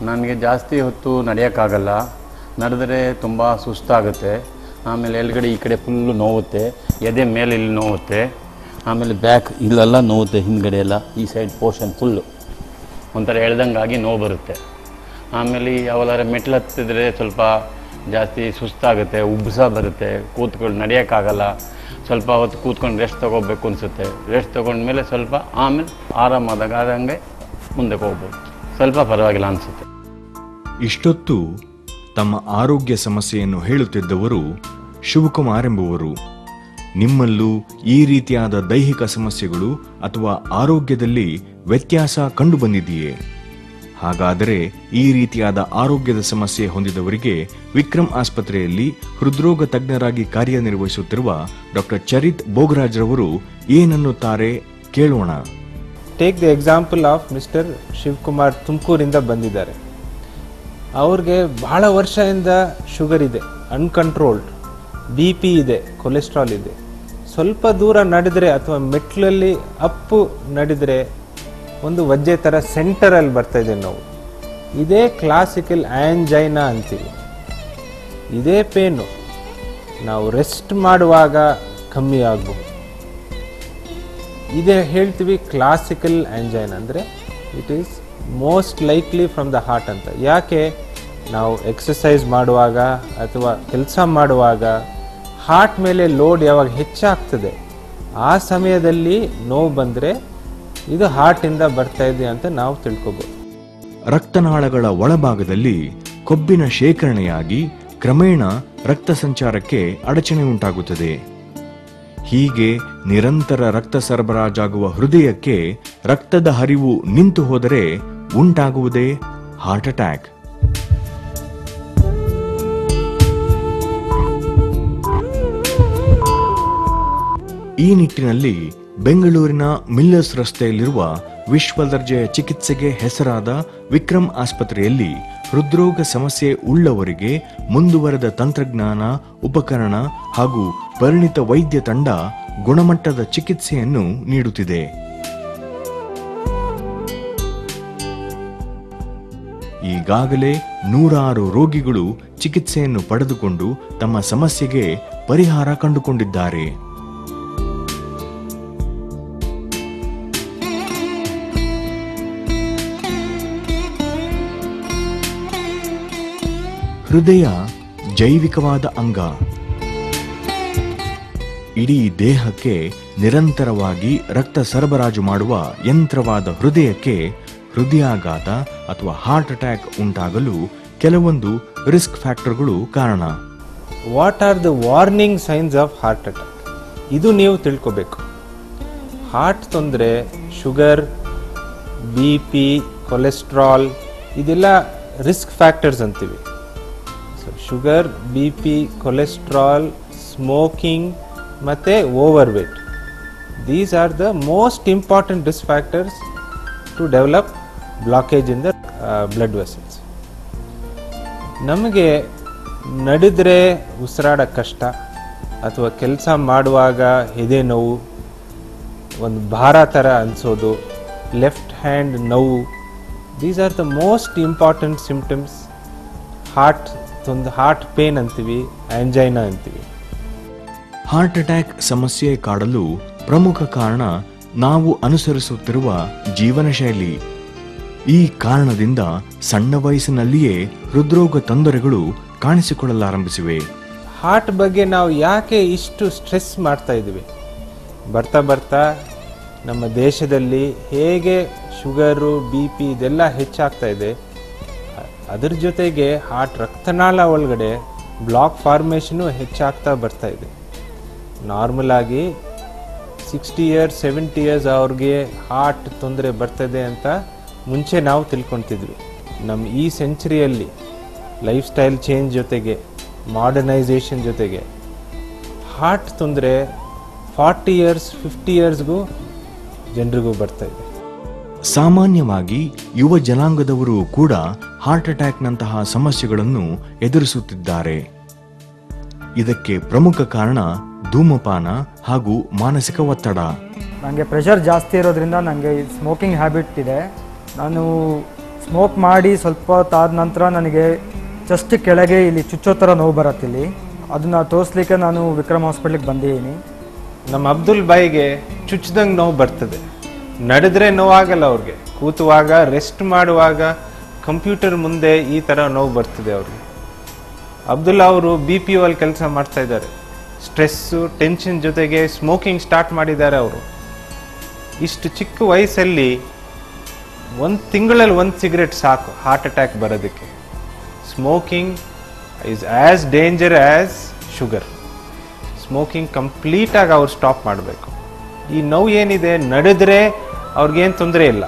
ನನಗೆ ಜಾಸ್ತಿ ಹೊತ್ತು ನಡೆಯೋಕ್ಕಾಗಲ್ಲ, ನಡೆದರೆ ತುಂಬ ಸುಸ್ತಾಗುತ್ತೆ. ಆಮೇಲೆ ಎಲ್ಗಡೆ ಈ ಕಡೆ ಫುಲ್ಲು ನೋವುತ್ತೆ, ಎದೆ ಮೇಲೆ ಇಲ್ಲಿ ನೋವುತ್ತೆ, ಆಮೇಲೆ ಬ್ಯಾಕ್ ಇಲ್ಲೆಲ್ಲ ನೋವುತ್ತೆ, ಹಿಂದ್ಗಡೆ ಎಲ್ಲ ಈ ಸೈಡ್ ಪೋರ್ಷನ್ ಫುಲ್ಲು ಒಂಥರ ಎಳ್ದಂಗಾಗಿ ನೋವು ಬರುತ್ತೆ. ಆಮೇಲೆ ಯಾವಲಾರ ಮೆಟ್ಲು ಹತ್ತಿದ್ರೆ ಸ್ವಲ್ಪ ಜಾಸ್ತಿ ಸುಸ್ತಾಗುತ್ತೆ, ಉಬ್ಬಸ ಬರುತ್ತೆ, ಕೂತ್ಕೊಂಡು ನಡೆಯೋಕ್ಕಾಗಲ್ಲ. ಸ್ವಲ್ಪ ಹೊತ್ತು ಕೂತ್ಕೊಂಡು ರೆಸ್ಟ್ ತೊಗೋಬೇಕು ಅನಿಸುತ್ತೆ. ರೆಸ್ಟ್ ತೊಗೊಂಡ್ಮೇಲೆ ಸ್ವಲ್ಪ ಆಮೇಲೆ ಆರಾಮಾದಂಗೆ ಮುಂದಕ್ಕೆ ಹೋಗ್ಬೋದು, ಸ್ವಲ್ಪ ಪರವಾಗಿಲ್ಲ ಅನಿಸುತ್ತೆ. ಇಷ್ಟೊತ್ತು ತಮ್ಮ ಆರೋಗ್ಯ ಸಮಸ್ಯೆಯನ್ನು ಹೇಳುತ್ತಿದ್ದವರು ಶಿವಕುಮಾರ್ ಎಂಬುವರು. ನಿಮ್ಮಲ್ಲೂ ಈ ರೀತಿಯಾದ ದೈಹಿಕ ಸಮಸ್ಯೆಗಳು ಅಥವಾ ಆರೋಗ್ಯದಲ್ಲಿ ವ್ಯತ್ಯಾಸ ಕಂಡುಬಂದಿದೆಯೇ? ಹಾಗಾದರೆ ಈ ರೀತಿಯಾದ ಆರೋಗ್ಯದ ಸಮಸ್ಯೆ ಹೊಂದಿದವರಿಗೆ ವಿಕ್ರಮ್ ಆಸ್ಪತ್ರೆಯಲ್ಲಿ ಹೃದ್ರೋಗ ತಜ್ಞರಾಗಿ ಕಾರ್ಯನಿರ್ವಹಿಸುತ್ತಿರುವ ಡಾಕ್ಟರ್ ಚರಿತ್ ಬೋಗರಾಜ್ ರವರು ಏನನ್ನುತ್ತಾರೆ ಕೇಳೋಣ. Take the example of mister Shivakumar, ತುಮಕೂರಿಂದ ಬಂದಿದ್ದಾರೆ. ಅವ್ರಿಗೆ ಬಹಳ ವರ್ಷದಿಂದ ಶುಗರ್ ಇದೆ, ಅನ್ಕಂಟ್ರೋಲ್ಡ್, BP ಇದೆ, ಕೊಲೆಸ್ಟ್ರಾಲ್ ಇದೆ. ಸ್ವಲ್ಪ ದೂರ ನಡೆದರೆ ಅಥವಾ ಮೆಟ್ಲಲ್ಲಿ ಅಪ್ಪು ನಡೆದರೆ ಒಂದು ವಜ್ಜೆ ಥರ ಸೆಂಟರಲ್ಲಿ ಬರ್ತಾ ಇದೆ ನೋವು. ಇದೇ ಕ್ಲಾಸಿಕಲ್ ಆಂಜೈನಾ ಅಂತೀವಿ. ಇದೇ ಪೇನು ನಾವು ರೆಸ್ಟ್ ಮಾಡುವಾಗ ಕಮ್ಮಿ ಆಗಬಹುದು. ಇದೇ ಹೇಳ್ತೀವಿ ಕ್ಲಾಸಿಕಲ್ ಆಂಜೈನಾ ಅಂದರೆ it is most likely from the heart ಅಂತ. ಯಾಕೆ? ನಾವು ಎಕ್ಸಸೈಸ್ ಮಾಡುವಾಗ ಅಥವಾ ಕೆಲಸ ಮಾಡುವಾಗ ಹಾರ್ಟ್ ಮೇಲೆ ಲೋಡ್ ಯಾವಾಗ ಹೆಚ್ಚಾಗ್ತದೆ ಆ ಸಮಯದಲ್ಲಿ ನೋವು ಬಂದರೆ ಇದು ಹಾರ್ಟಿಂದ ಬರ್ತಾ ಇದೆ ಅಂತ ನಾವು ತಿಳ್ಕೊಬೋದು. ರಕ್ತನಾಳಗಳ ಒಳಭಾಗದಲ್ಲಿ ಕೊಬ್ಬಿನ ಶೇಖರಣೆಯಾಗಿ ಕ್ರಮೇಣ ರಕ್ತ ಸಂಚಾರಕ್ಕೆ ಅಡಚಣೆ ಉಂಟಾಗುತ್ತದೆ. ಹೀಗೆ ನಿರಂತರ ರಕ್ತ ಸರಬರಾಜಾಗುವ ಹೃದಯಕ್ಕೆ ರಕ್ತದ ಹರಿವು ನಿಂತು ಹೋದರೆ ಉಂಟಾಗುವುದೇ ಹಾರ್ಟ್ ಅಟ್ಯಾಕ್. ಈ ನಿಟ್ಟಿನಲ್ಲಿ ಬೆಂಗಳೂರಿನ ಮಿಲ್ಲರ್ಸ್ ರಸ್ತೆಯಲ್ಲಿರುವ ವಿಶ್ವದರ್ಜೆಯ ಚಿಕಿತ್ಸೆಗೆ ಹೆಸರಾದ ವಿಕ್ರಮ್ ಆಸ್ಪತ್ರೆಯಲ್ಲಿ ಹೃದ್ರೋಗ ಸಮಸ್ಯೆ ಉಳ್ಳವರಿಗೆ ಮುಂದುವರೆದ ತಂತ್ರಜ್ಞಾನ, ಉಪಕರಣ ಹಾಗೂ ಪರಿಣಿತ ವೈದ್ಯ ತಂಡ ಗುಣಮಟ್ಟದ ಚಿಕಿತ್ಸೆಯನ್ನು ನೀಡುತ್ತಿದೆ. ಈಗಾಗಲೇ 100 ರೋಗಿಗಳು ಚಿಕಿತ್ಸೆಯನ್ನು ಪಡೆದುಕೊಂಡು ತಮ್ಮ ಸಮಸ್ಯೆಗೆ ಪರಿಹಾರ ಕಂಡುಕೊಂಡಿದ್ದಾರೆ. ಹೃದಯ ಜೈವಿಕವಾದ ಅಂಗ. ಇಡೀ ದೇಹಕ್ಕೆ ನಿರಂತರವಾಗಿ ರಕ್ತ ಸರಬರಾಜು ಮಾಡುವ ಯಂತ್ರವಾದ ಹೃದಯಕ್ಕೆ ಹೃದಯಾಘಾತ ಅಥವಾ ಹಾರ್ಟ್ ಅಟ್ಯಾಕ್ ಉಂಟಾಗಲು ಕೆಲವೊಂದು ರಿಸ್ಕ್ ಫ್ಯಾಕ್ಟರ್ಗಳು ಕಾರಣ. What are the warning signs of heart attack? ಇದು ನೀವು ತಿಳ್ಕೋಬೇಕು. ಹಾರ್ಟ್ ತೊಂದರೆ, ಶುಗರ್, BP, ಕೊಲೆಸ್ಟ್ರಾಲ್, ಇದೆಲ್ಲ ರಿಸ್ಕ್ ಫ್ಯಾಕ್ಟರ್ಸ್ ಅಂತೀವಿ. ಶುಗರ್, BP, ಕೊಲೆಸ್ಟ್ರಾಲ್, ಸ್ಮೋಕಿಂಗ್ ಮತ್ತು overweight, these are the most important risk factors to develop blockage in the blood vessels. ನಮಗೆ ನಡೆದರೆ ಉಸಿರಾಡ ಕಷ್ಟ ಅಥವಾ ಕೆಲಸ ಮಾಡುವಾಗ ಎದೆ ನೋವು, ಒಂದು ಭಾರ ಥರ ಅನಿಸೋದು, ಲೆಫ್ಟ್ ಹ್ಯಾಂಡ್ ನೋವು, these are the most important symptoms. Heart pain ಅಂತೀವಿ, ಆಂಜೈನಾ ಅಂತೀವಿ. ಹಾರ್ಟ್ ಅಟ್ಯಾಕ್ ಸಮಸ್ಯೆ ಕಾಡಲು ಪ್ರಮುಖ ಕಾರಣ ನಾವು ಅನುಸರಿಸುತ್ತಿರುವ ಜೀವನ ಶೈಲಿ. ಈ ಕಾರಣದಿಂದ ಸಣ್ಣ ವಯಸ್ಸಿನಲ್ಲಿಯೇ ಹೃದ್ರೋಗ ತೊಂದರೆಗಳು ಕಾಣಿಸಿಕೊಳ್ಳಲಾರಂಭಿಸಿವೆ. ಹಾರ್ಟ್ ಬಗ್ಗೆ ನಾವು ಯಾಕೆ ಇಷ್ಟು ಸ್ಟ್ರೆಸ್ ಮಾಡ್ತಾ ಇದ್ದೀವಿ? ಬರ್ತಾ ಬರ್ತಾ ನಮ್ಮ ದೇಶದಲ್ಲಿ ಹೇಗೆ ಶುಗರು, BP ಇದೆಲ್ಲ ಹೆಚ್ಚಾಗ್ತಾ ಇದೆ, ಅದರ ಜೊತೆಗೆ ಹಾರ್ಟ್ ರಕ್ತನಾಳ ಒಳಗಡೆ ಬ್ಲಾಕ್ ಫಾರ್ಮೇಷನು ಹೆಚ್ಚಾಗ್ತಾ ಬರ್ತಾ ಇದೆ. ನಾರ್ಮಲ್ ಆಗಿ 60 ಇಯರ್ಸ್ 70 ಇಯರ್ಸ್ ಅವ್ರಿಗೆ ಹಾರ್ಟ್ ತೊಂದರೆ ಬರ್ತದೆ ಅಂತ ಮುಂಚೆ ನಾವು ತಿಳ್ಕೊತಿದ್ವಿ. ನಮ್ಮ ಈ ಸೆಂಚುರಿಯಲ್ಲಿ ಲೈಫ್ ಸ್ಟೈಲ್ ಚೇಂಜ್ ಜೊತೆಗೆ, ಮಾಡರ್ನೈಸೇಷನ್ ಜೊತೆಗೆ ಹಾರ್ಟ್ ತೊಂದರೆ 40 ಇಯರ್ಸ್ 50 ಇಯರ್ಸ್ಗೂ ಜನರಿಗೂ ಬರ್ತಾ ಇದೆ. ಸಾಮಾನ್ಯವಾಗಿ ಯುವ ಜನಾಂಗದವರು ಕೂಡ ಹಾರ್ಟ್ ಅಟ್ಯಾಕ್ನಂತಹ ಸಮಸ್ಯೆಗಳನ್ನು ಎದುರಿಸುತ್ತಿದ್ದಾರೆ. ಇದಕ್ಕೆ ಪ್ರಮುಖ ಕಾರಣ ಧೂಮಪಾನ ಹಾಗೂ ಮಾನಸಿಕ ಒತ್ತಡ. ನನಗೆ ಪ್ರೆಷರ್ ಜಾಸ್ತಿ ಇರೋದ್ರಿಂದ ನನಗೆ ಸ್ಮೋಕಿಂಗ್ ಹ್ಯಾಬಿಟ್ ಇದೆ. ನಾನು ಸ್ಮೋಕ್ ಮಾಡಿ ಸ್ವಲ್ಪ ಹೊತ್ತಾದ ನಂತರ ನನಗೆ ಜಸ್ಟ್ ಕೆಳಗೆ ಇಲ್ಲಿ ಚುಚ್ಚೋ ಥರ ನೋವು ಬರುತ್ತಿಲ್ಲಿ. ಅದನ್ನು ತೋರಿಸ್ಲಿಕ್ಕೆ ನಾನು ವಿಕ್ರಮ್ ಹಾಸ್ಪಿಟ್ಲಿಗೆ ಬಂದಿದ್ದೀನಿ. ನಮ್ಮ ಅಬ್ದುಲ್ ಬಾಯಿಗೆ ಚುಚ್ಚಿದಂಗೆ ನೋವು ಬರ್ತದೆ. ನಡೆದ್ರೆ ನೋವಾಗಲ್ಲ ಅವ್ರಿಗೆ, ಕೂತುವಾಗ ರೆಸ್ಟ್ ಮಾಡುವಾಗ ಕಂಪ್ಯೂಟರ್ ಮುಂದೆ ಈ ಥರ ನೋವು ಬರ್ತದೆ ಅವ್ರಿಗೆ. ಅಬ್ದುಲ್ಲಾ ಅವರು BPO ಅಲ್ಲಿ ಕೆಲಸ ಮಾಡ್ತಾ ಇದ್ದಾರೆ. ಸ್ಟ್ರೆಸ್ಸು ಟೆನ್ಷನ್ ಜೊತೆಗೆ ಸ್ಮೋಕಿಂಗ್ ಸ್ಟಾರ್ಟ್ ಮಾಡಿದ್ದಾರೆ ಅವರು. ಇಷ್ಟು ಚಿಕ್ಕ ವಯಸ್ಸಲ್ಲಿ 1 ತಿಂಗಳಲ್ಲಿ 1 ಸಿಗರೆಟ್ ಸಾಕು ಹಾರ್ಟ್ ಅಟ್ಯಾಕ್ ಬರೋದಕ್ಕೆ. Smoking is as danger as sugar. Smoking ಕಂಪ್ಲೀಟಾಗಿ ಅವ್ರು ಸ್ಟಾಪ್ ಮಾಡಬೇಕು. ಈ ನೋವು ಏನಿದೆ, ನಡೆದ್ರೆ ಅವ್ರಿಗೇನು ತೊಂದರೆ ಇಲ್ಲ.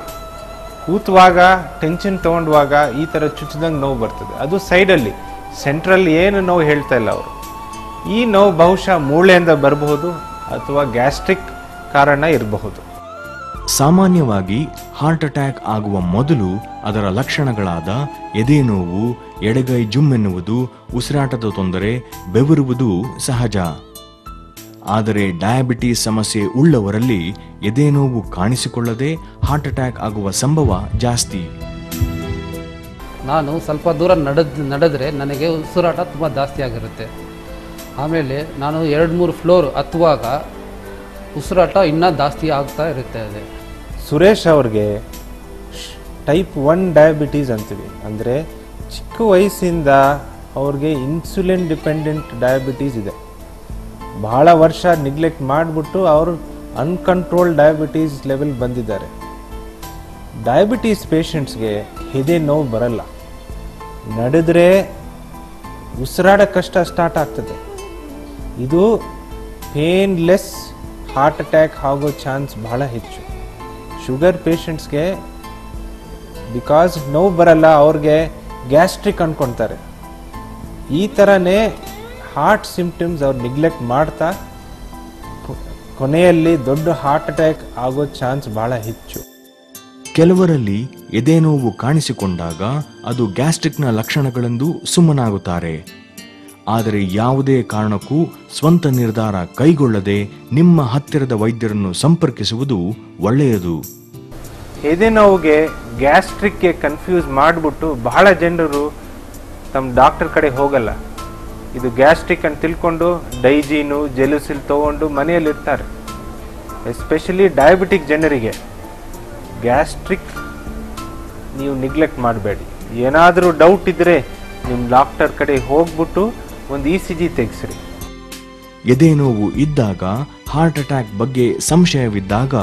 ಕೂತುವಾಗ ಟೆನ್ಷನ್ ತೊಗೊಂಡುವಾಗ ಈ ಥರ ಚುಚ್ಚಿದಂಗೆ ನೋವು ಬರ್ತದೆ. ಅದು ಸೈಡಲ್ಲಿ, ಸೆಂಟ್ರಲ್ ಏನು ನೋವು ಹೇಳ್ತಾ ಇಲ್ಲ ಅವರು. ಈ ನೋವು ಬಹುಶಃ ಮೂಳೆಯಿಂದ ಬರಬಹುದು ಅಥವಾ ಗ್ಯಾಸ್ಟ್ರಿಕ್ ಕಾರಣ ಇರಬಹುದು. ಸಾಮಾನ್ಯವಾಗಿ ಹಾರ್ಟ್ ಅಟ್ಯಾಕ್ ಆಗುವ ಮೊದಲು ಅದರ ಲಕ್ಷಣಗಳಾದ ಎದೆ ನೋವು, ಎಡಗೈ ಜುಮ್ಮೆನ್ನುವುದು, ಉಸಿರಾಟದ ತೊಂದರೆ, ಬೆವರುವುದು ಸಹಜ. ಆದರೆ ಡಯಾಬಿಟಿಸ್ ಸಮಸ್ಯೆ ಉಳ್ಳವರಲ್ಲಿ ಎದೆ ನೋವು ಕಾಣಿಸಿಕೊಳ್ಳದೆ ಹಾರ್ಟ್ ಅಟ್ಯಾಕ್ ಆಗುವ ಸಂಭವ ಜಾಸ್ತಿ. ನಾನು ಸ್ವಲ್ಪ ದೂರ ನಡೆದ್ರೆ ನನಗೆ ಉಸಿರಾಟ ತುಂಬ ಜಾಸ್ತಿ ಆಗಿರುತ್ತೆ. ಆಮೇಲೆ ನಾನು 2-3 ಫ್ಲೋರ್ ಹತ್ತುವಾಗ ಉಸಿರಾಟ ಇನ್ನೂ ಜಾಸ್ತಿ ಆಗ್ತಾ ಇರುತ್ತೆ. ಅದೇ ಸುರೇಶ್ ಅವ್ರಿಗೆ ಟೈಪ್ 1 ಡಯಾಬಿಟೀಸ್ ಅಂತೀವಿ. ಅಂದರೆ ಚಿಕ್ಕ ವಯಸ್ಸಿಂದ ಅವ್ರಿಗೆ ಇನ್ಸುಲಿನ್ ಡಿಪೆಂಡೆಂಟ್ ಡಯಾಬಿಟೀಸ್ ಇದೆ. ಬಹಳ ವರ್ಷ ನಿಗ್ಲೆಕ್ಟ್ ಮಾಡಿಬಿಟ್ಟು ಅವರು ಅನ್ಕಂಟ್ರೋಲ್ ಡಯಾಬಿಟೀಸ್ ಲೆವೆಲ್ ಬಂದಿದ್ದಾರೆ. ಡಯಾಬಿಟೀಸ್ ಪೇಷಂಟ್ಸ್ಗೆ ಎದೆ ನೋವು ಬರಲ್ಲ. ನಡೆದ್ರೆ ಉಸಿರಾಡ ಕಷ್ಟ ಸ್ಟಾರ್ಟ್ ಆಗ್ತದೆ. ಇದು ಪೇನ್ಲೆಸ್ ಹಾರ್ಟ್ ಅಟ್ಯಾಕ್ ಆಗೋ ಚಾನ್ಸ್ ಬಹಳ ಹೆಚ್ಚು. ಶುಗರ್ ಪೇಷಂಟ್ಸ್ಗೆ ಬಿಕಾಸ್ ನೋವು ಬರಲ್ಲ, ಅವ್ರಿಗೆ ಗ್ಯಾಸ್ಟ್ರಿಕ್ ಅಂದ್ಕೊಳ್ತಾರೆ. ಈ ಥರನೇ ಹಾರ್ಟ್ ಸಿಂಪ್ಟಮ್ಸ್ ಅವ್ರು ನಿಗ್ಲೆಕ್ಟ್ ಮಾಡ್ತಾ ಕೊನೆಯಲ್ಲಿ ದೊಡ್ಡ ಹಾರ್ಟ್ ಅಟ್ಯಾಕ್ ಆಗೋ ಚಾನ್ಸ್ ಬಹಳ ಹೆಚ್ಚು. ಕೆಲವರಲ್ಲಿ ಎದೆ ನೋವು ಕಾಣಿಸಿಕೊಂಡಾಗ ಅದು ಗ್ಯಾಸ್ಟ್ರಿಕ್ನ ಲಕ್ಷಣಗಳೆಂದು ಸುಮ್ಮನಾಗುತ್ತಾರೆ. ಆದರೆ ಯಾವುದೇ ಕಾರಣಕ್ಕೂ ಸ್ವಂತ ನಿರ್ಧಾರ ಕೈಗೊಳ್ಳದೆ ನಿಮ್ಮ ಹತ್ತಿರದ ವೈದ್ಯರನ್ನು ಸಂಪರ್ಕಿಸುವುದು ಒಳ್ಳೆಯದು. ಎದೆ ನೋವಿಗೆ ಗ್ಯಾಸ್ಟ್ರಿಕ್ಗೆ ಕನ್ಫ್ಯೂಸ್ ಮಾಡಿಬಿಟ್ಟು ಬಹಳ ಜನರು ತಮ್ಮ ಡಾಕ್ಟರ್ ಕಡೆ ಹೋಗಲ್ಲ. ಇದು ಗ್ಯಾಸ್ಟ್ರಿಕ್ ಅಂತ ತಿಳ್ಕೊಂಡು ಡೈಜೀನು ಜೆಲುಸಿಲ್ ತೊಗೊಂಡು ಮನೆಯಲ್ಲಿರ್ತಾರೆ. ಎಸ್ಪೆಷಲಿ ಡಯಾಬಿಟಿಕ್ ಜನರಿಗೆ ಗ್ಯಾಸ್ಟ್ರಿಕ್ ನೀವು ನಿಗ್ಲೆಕ್ಟ್ ಮಾಡಬೇಡಿ. ಏನಾದರೂ ಡೌಟ್ ಇದ್ದರೆ ನಿಮ್ಮ ಡಾಕ್ಟರ್ ಕಡೆ ಹೋಗ್ಬಿಟ್ಟು ಒಂದು ECG ತೆಗೆಸ್ರಿ. ಎದೆ ನೋವು ಇದ್ದಾಗ, ಹಾರ್ಟ್ ಅಟ್ಯಾಕ್ ಬಗ್ಗೆ ಸಂಶಯವಿದ್ದಾಗ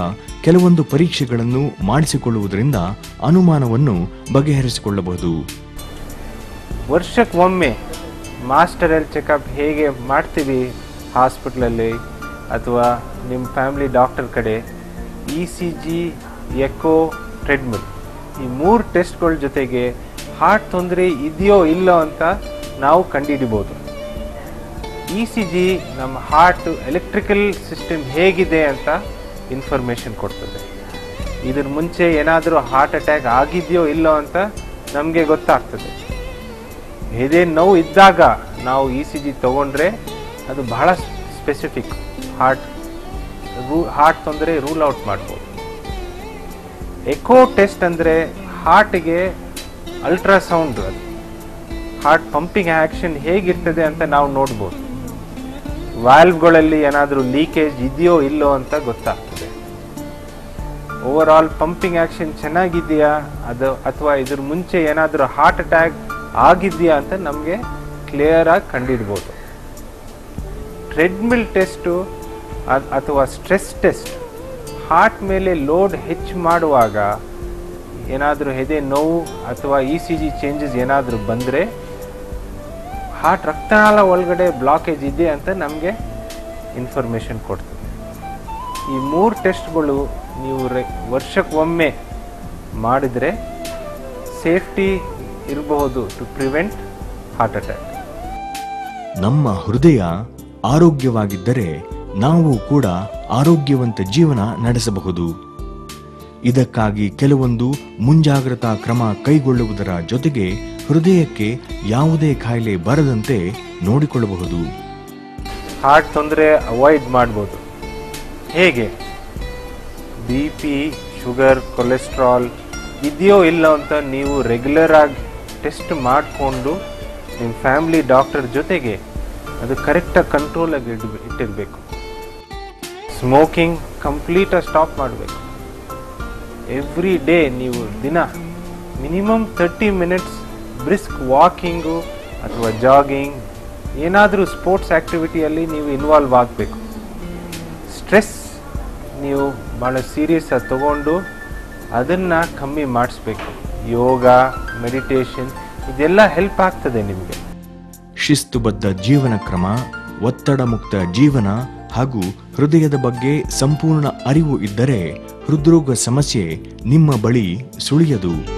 ಕೆಲವೊಂದು ಪರೀಕ್ಷೆಗಳನ್ನು ಮಾಡಿಸಿಕೊಳ್ಳುವುದರಿಂದ ಅನುಮಾನವನ್ನು ಬಗೆಹರಿಸಿಕೊಳ್ಳಬಹುದು. ವರ್ಷಕ್ಕೊಮ್ಮೆ ಮಾಸ್ಟರ್ ಹೆಲ್ತ್ ಚೆಕಪ್ ಹೇಗೆ ಮಾಡ್ತೀವಿ ಹಾಸ್ಪಿಟ್ಲಲ್ಲಿ ಅಥವಾ ನಿಮ್ಮ ಫ್ಯಾಮಿಲಿ ಡಾಕ್ಟರ್ ಕಡೆ, ECG, ಎಕೋ, ಟ್ರೆಡ್ಮಿಲ್, ಈ 3 ಟೆಸ್ಟ್ಗಳ ಜೊತೆಗೆ ಹಾರ್ಟ್ ತೊಂದರೆ ಇದೆಯೋ ಇಲ್ಲೋ ಅಂತ ನಾವು ಕಂಡುಹಿಡಿಬೋದು. ECG ನಮ್ಮ ಹಾರ್ಟ್ ಎಲೆಕ್ಟ್ರಿಕಲ್ ಸಿಸ್ಟಮ್ ಹೇಗಿದೆ ಅಂತ ಇನ್ಫಾರ್ಮೇಷನ್ ಕೊಡ್ತದೆ. ಇದ್ರ ಮುಂಚೆ ಏನಾದರೂ ಹಾರ್ಟ್ ಅಟ್ಯಾಕ್ ಆಗಿದೆಯೋ ಇಲ್ಲೋ ಅಂತ ನಮಗೆ ಗೊತ್ತಾಗ್ತದೆ. ಎದೆ ನೋವು ಇದ್ದಾಗ ನಾವು ECG ತೊಗೊಂಡ್ರೆ ಅದು ಬಹಳ ಸ್ಪೆಸಿಫಿಕ್, ಹಾರ್ಟ್ ತೊಂದರೆ ರೂಲ್ ಔಟ್ ಮಾಡ್ಬೋದು. ಎಕೋ ಟೆಸ್ಟ್ ಅಂದರೆ ಹಾರ್ಟಿಗೆ ಅಲ್ಟ್ರಾಸೌಂಡ್, ಅದು ಹಾರ್ಟ್ ಪಂಪಿಂಗ್ ಆ್ಯಕ್ಷನ್ ಹೇಗಿರ್ತದೆ ಅಂತ ನಾವು ನೋಡ್ಬೋದು. ವಾಲ್ವ್ಗಳಲ್ಲಿ ಏನಾದರೂ ಲೀಕೇಜ್ ಇದೆಯೋ ಇಲ್ಲೋ ಅಂತ ಗೊತ್ತಾಗ್ತದೆ. ಓವರ್ ಆಲ್ ಪಂಪಿಂಗ್ ಆ್ಯಕ್ಷನ್ ಚೆನ್ನಾಗಿದೆಯಾ ಅದು ಅಥವಾ ಇದ್ರ ಮುಂಚೆ ಏನಾದರೂ ಹಾರ್ಟ್ ಅಟ್ಯಾಕ್ ಆಗಿದೆಯಾ ಅಂತ ನಮಗೆ ಕ್ಲಿಯರಾಗಿ ಕಂಡುಹಿಡ್ಬೋದು. ಟ್ರೆಡ್ಮಿಲ್ ಟೆಸ್ಟು ಅಥವಾ ಸ್ಟ್ರೆಸ್ ಟೆಸ್ಟ್, ಹಾರ್ಟ್ ಮೇಲೆ ಲೋಡ್ ಹೆಚ್ಚು ಮಾಡುವಾಗ ಏನಾದರೂ ಎದೆ ನೋವು ಅಥವಾ ECG ಚೇಂಜಸ್ ಏನಾದರೂ ಬಂದರೆ ಹಾರ್ಟ್ ರಕ್ತನಾಳ ಒಳಗಡೆ ಬ್ಲಾಕೇಜ್ ಇದೆ ಅಂತ ನಮಗೆ ಇನ್ಫಾರ್ಮೇಷನ್ ಕೊಡ್ತದೆ. ಈ 3 ಟೆಸ್ಟ್ಗಳು ನೀವು ವರ್ಷಕ್ಕೊಮ್ಮೆ ಮಾಡಿದರೆ ಸೇಫ್ಟಿ ಇರಬಹುದು ಟು ಪ್ರಿವೆಂಟ್ ಹಾರ್ಟ್ ಅಟ್ಯಾಕ್. ನಮ್ಮ ಹೃದಯ ಆರೋಗ್ಯವಾಗಿದ್ದರೆ ನಾವು ಕೂಡ ಆರೋಗ್ಯವಂತ ಜೀವನ ನಡೆಸಬಹುದು. ಇದಕ್ಕಾಗಿ ಕೆಲವೊಂದು ಮುಂಜಾಗ್ರತಾ ಕ್ರಮ ಕೈಗೊಳ್ಳುವುದರ ಜೊತೆಗೆ ಹೃದಯಕ್ಕೆ ಯಾವುದೇ ಕಾಯಿಲೆ ಬರದಂತೆ ನೋಡಿಕೊಳ್ಳಬಹುದು. ಹಾರ್ಟ್ ತೊಂದರೆ ಅವಾಯ್ಡ್ ಮಾಡ್ಬೋದು. ಹೇಗೆ? BP, ಶುಗರ್, ಕೊಲೆಸ್ಟ್ರಾಲ್, ಇದೆಯೋ ಇಲ್ಲ ಅಂತ ನೀವು ರೆಗ್ಯುಲರ್ ಆಗಿ ಟೆಸ್ಟ್ ಮಾಡಿಕೊಂಡು ನಿಮ್ಮ ಫ್ಯಾಮಿಲಿ ಡಾಕ್ಟರ್ ಜೊತೆಗೆ ಅದು ಕರೆಕ್ಟಾಗಿ ಕಂಟ್ರೋಲಾಗಿ ಇಟ್ಟಿರಬೇಕು. ಸ್ಮೋಕಿಂಗ್ ಕಂಪ್ಲೀಟಾಗಿ ಸ್ಟಾಪ್ ಮಾಡಬೇಕು. ಎವ್ರಿ ಡೇ ನೀವು ದಿನ ಮಿನಿಮಮ್ 30 ಮಿನಿಟ್ಸ್ ಬ್ರಿಸ್ಕ್ ವಾಕಿಂಗು ಅಥವಾ ಜಾಗಿಂಗ್ ಏನಾದರೂ ಸ್ಪೋರ್ಟ್ಸ್ ಆ್ಯಕ್ಟಿವಿಟಿಯಲ್ಲಿ ನೀವು ಇನ್ವಾಲ್ವ್ ಆಗಬೇಕು. ಸ್ಟ್ರೆಸ್ ನೀವು ಭಾಳ ಸೀರಿಯಸ್ ಆಗಿ ತಗೊಂಡು ಅದನ್ನು ಕಮ್ಮಿ ಮಾಡಿಸ್ಬೇಕು. ಯೋಗ, ಮೆಡಿಟೇಷನ್ ಇದೆಲ್ಲ ಹೆಲ್ಪ್ ಆಗ್ತದೆ ನಿಮಗೆ. ಶಿಸ್ತುಬದ್ಧ ಜೀವನ ಕ್ರಮ, ಒತ್ತಡ ಮುಕ್ತ ಜೀವನ ಹಾಗೂ ಹೃದಯದ ಬಗ್ಗೆ ಸಂಪೂರ್ಣ ಅರಿವು ಇದ್ದರೆ ಹೃದ್ರೋಗ ಸಮಸ್ಯೆ ನಿಮ್ಮ ಬಳಿ ಸುಳಿಯದು.